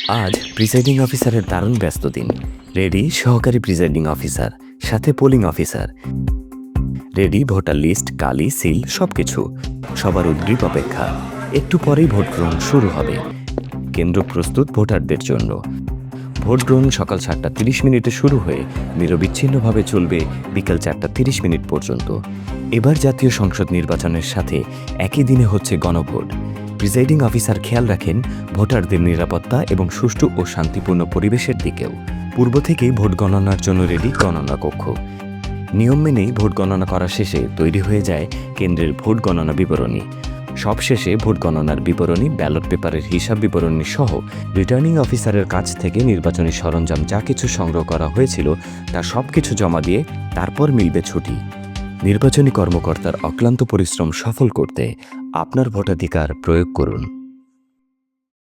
আজ প্রিসাইডিং অফিসারের দারুণ ব্যস্ত দিন। রেডি সহকারী প্রিসাইডিং অফিসার, সাথে polling officer. Ready voter list, কালি, সিল সবকিছু। সবার উদ্গ্রীব অপেক্ষা। একটু পরেই ভোট গ্রহণ শুরু হবে। কেন্দ্র প্রস্তুত ভোটারদের জন্য। ভোট গ্রহণ সকাল 7:30 শুরু হয়ে নিরবিচ্ছিন্নভাবে চলবে বিকেল 4:30 পর্যন্ত। এবার জাতীয় সংসদ নির্বাচনের সাথে একই দিনে হচ্ছে গণভোট। প্রিসাইডিং অফিসার খেয়াল রাখেন ভোটারদের নিরাপত্তা এবং সুষ্ঠু ও শান্তিপূর্ণ পরিবেশের দিকেও। পূর্ব থেকেই ভোট গণনার জন্য রেডি গণনা কক্ষ। নিয়ম মেনেই ভোট গণনা করা শেষে তৈরি হয়ে যায় কেন্দ্রের ভোট গণনা বিবরণী। সবশেষে ভোট গণনার বিবরণী, ব্যালট পেপারের হিসাব বিবরণী সহ রিটার্নিং অফিসারের কাছ থেকে নির্বাচনী সরঞ্জাম যা কিছু সংগ্রহ করা হয়েছিল তা সব কিছু জমা দিয়ে তারপর মিলবে ছুটি। নির্বাচনী কর্মকর্তার অক্লান্ত পরিশ্রম সফল করতে আপনার ভোটাধিকার প্রয়োগ করুন।